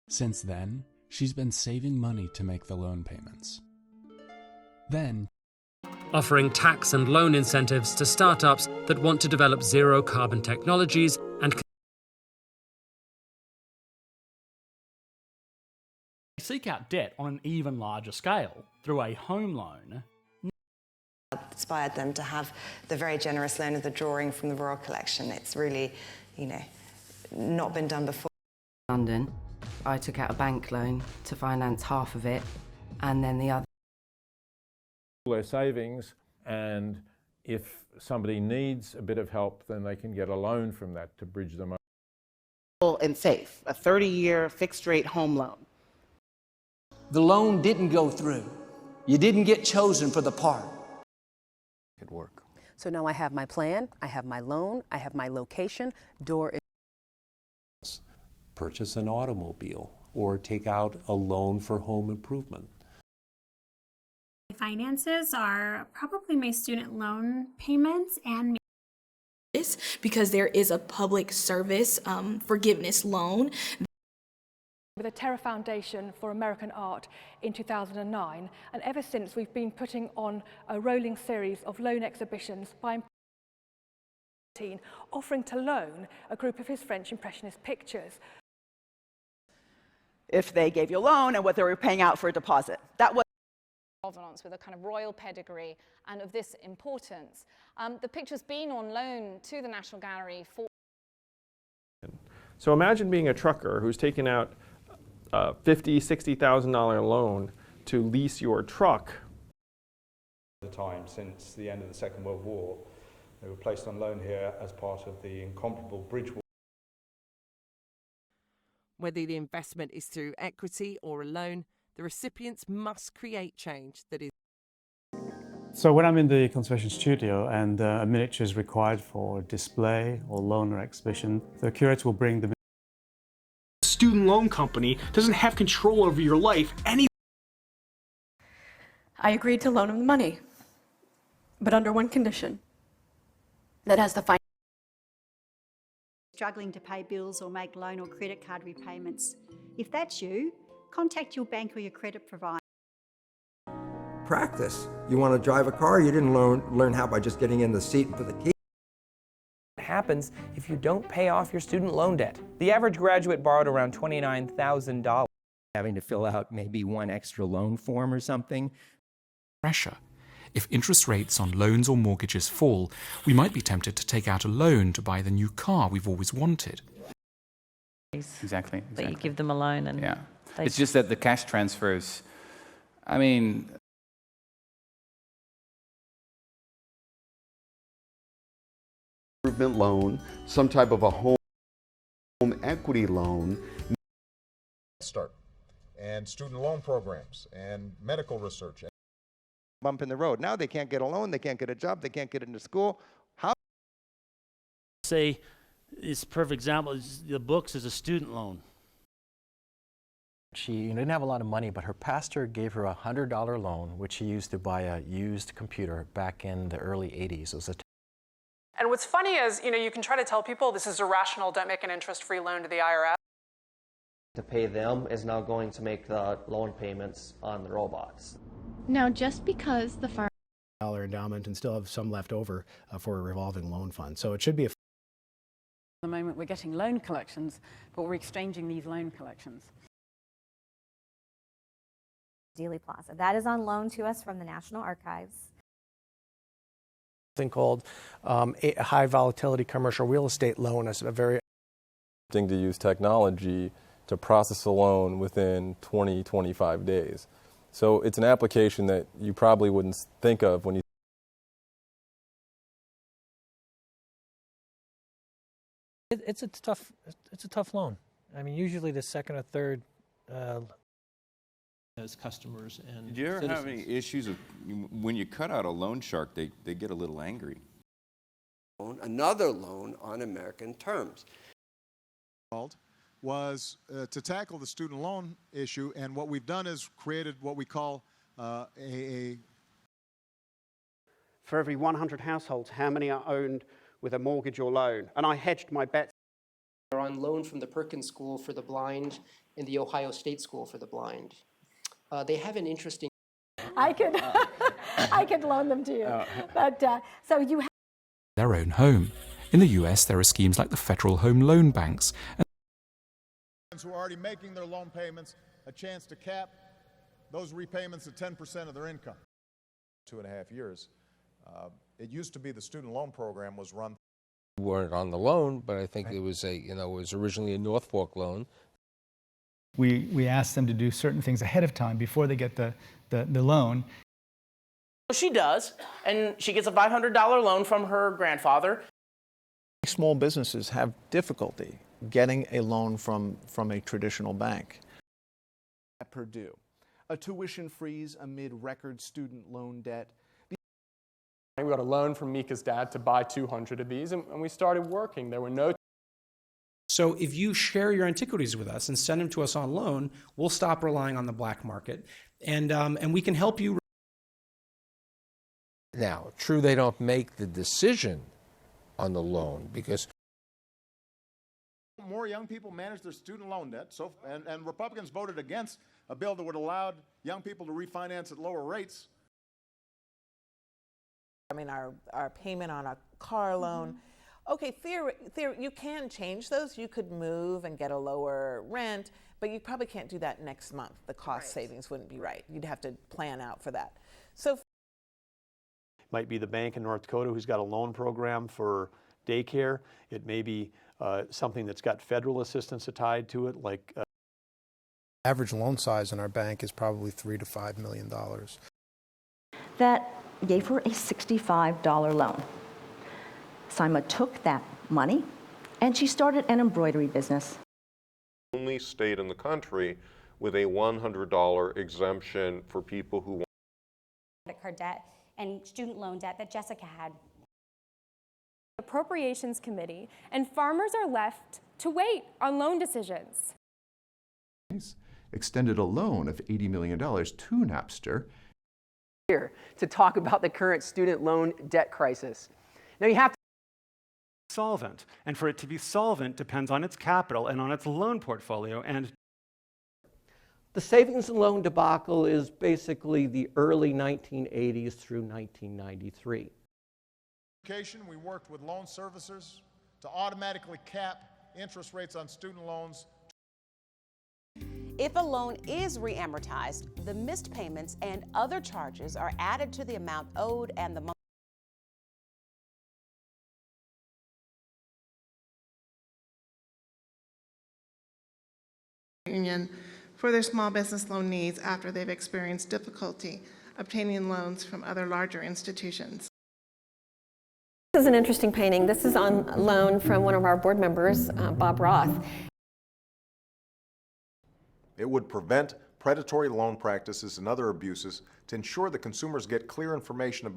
Since then, she's been saving money to make the loan payments. Then, offering tax and loan incentives to startups that want to develop zero-carbon technologies and seek out debt on an even larger scale through a home loan. Inspired them to have the very generous loan of the drawing from the Royal Collection. It's really, not been done before. London, I took out a bank loan to finance half of it, and then the other. Their savings, and if somebody needs a bit of help, then they can get a loan from that to bridge them over. And safe, a 30-year fixed-rate home loan. The loan didn't go through. You didn't get chosen for the part. Could work. So now I have my plan, I have my loan, I have my location, door is... Purchase an automobile or take out a loan for home improvement. Finances are probably my student loan payments and because there is a public service forgiveness loan. With the Terra Foundation for American Art in 2009, and ever since we've been putting on a rolling series of loan exhibitions by offering to loan a group of his French Impressionist pictures. If they gave you a loan and what they were paying out for a deposit. That was provenance with a kind of royal pedigree and of this importance. The picture's been on loan to the National Gallery for... So imagine being a trucker who's taken out a $50,000, $60,000 loan to lease your truck. The time since the end of the Second World War, they were placed on loan here as part of the incomparable bridge war. Whether the investment is through equity or a loan, the recipients must create change that is. So when I'm in the conservation studio and a miniature is required for display or loan or exhibition, the curator will bring the Student loan company doesn't have control over your life. I agreed to loan him the money, but under one condition. That has the financial. Struggling to pay bills or make loan or credit card repayments. If that's you, contact your bank or your credit provider. Practice. You want to drive a car, you didn't learn how by just getting in the seat and put the key. What happens if you don't pay off your student loan debt? The average graduate borrowed around $29,000. Having to fill out maybe one extra loan form or something. Pressure. If interest rates on loans or mortgages fall, we might be tempted to take out a loan to buy the new car we've always wanted. Exactly. But you give them a loan and... Yeah. It's just that the cash transfers, I mean... Improvement loan, some type of a home equity loan. Start. And student loan programs and medical research. Bump in the road. Now they can't get a loan, they can't get a job, they can't get into school. How? Say, it's a perfect example, the books is a student loan. She didn't have a lot of money, but her pastor gave her a $100 loan, which she used to buy a used computer back in the early 80s. It was And what's funny is, you can try to tell people this is irrational, don't make an interest-free loan to the IRS. To pay them is now going to make the loan payments on the robots. Now, just because the farm dollar endowment and still have some left over for a revolving loan fund. So it should be a... At the moment we're getting loan collections, but we're exchanging these loan collections. Dealey Plaza. That is on loan to us from the National Archives. thing called a high volatility commercial real estate loan as a very... To use technology to process a loan within 20-25 days. So it's an application that you probably wouldn't think of when you... It's a tough loan. I mean, usually the second or third as customers and Do you ever citizens. have any issues of when you cut out a loan shark, they get a little angry? Another loan on American terms. Was to tackle the student loan issue, and what we've done is created what we call For every 100 households, how many are owned with a mortgage or loan? And I hedged my bets They're on loan from the Perkins School for the Blind and the Ohio State School for the Blind. They have an interesting... I could loan them to you. But so you have their own home. In the US, there are schemes like the Federal Home Loan Banks. Who are already making their loan payments a chance to cap those repayments at 10% of their income. 2.5 years. It used to be the student loan program was run. We weren't on the loan, but I think it was it was originally a North Fork loan. We asked them to do certain things ahead of time before they get the loan. She does, and she gets a $500 loan from her grandfather. Small businesses have difficulty getting a loan from a traditional bank. At Purdue, a tuition freeze amid record student loan debt. We got a loan from Mika's dad to buy 200 of these, and we started working. There were no... So if you share your antiquities with us and send them to us on loan, we'll stop relying on the black market, and we can help you. Now, true, they don't make the decision on the loan because more young people manage their student loan debt, and Republicans voted against a bill that would allow young people to refinance at lower rates. I mean, our payment on a car loan. Okay, you can change those. You could move and get a lower rent, but you probably can't do that next month. The cost savings wouldn't be right. You'd have to plan out for that. So, might be the bank in North Dakota who's got a loan program for daycare. It may be something that's got federal assistance tied to it, like. Average loan size in our bank is probably $3 to $5 million. That gave her a $65 loan. Sima took that money and she started an embroidery business. Only state in the country with a $100 exemption for people who want credit card debt and student loan debt that Jessica had. Appropriations Committee, and farmers are left to wait on loan decisions. Extended a loan of $80 million to Napster. Here to talk about the current student loan debt crisis. Now you have to solvent, and for it to be solvent depends on its capital and on its loan portfolio. And the savings and loan debacle is basically the early 1980s through 1993. We worked with loan servicers to automatically cap interest rates on student loans. If a loan is re-amortized, the missed payments and other charges are added to the amount owed and the Union for their small business loan needs after they've experienced difficulty obtaining loans from other larger institutions. This is an interesting painting. This is on loan from one of our board members, Bob Roth. It would prevent predatory loan practices and other abuses to ensure that consumers get clear information about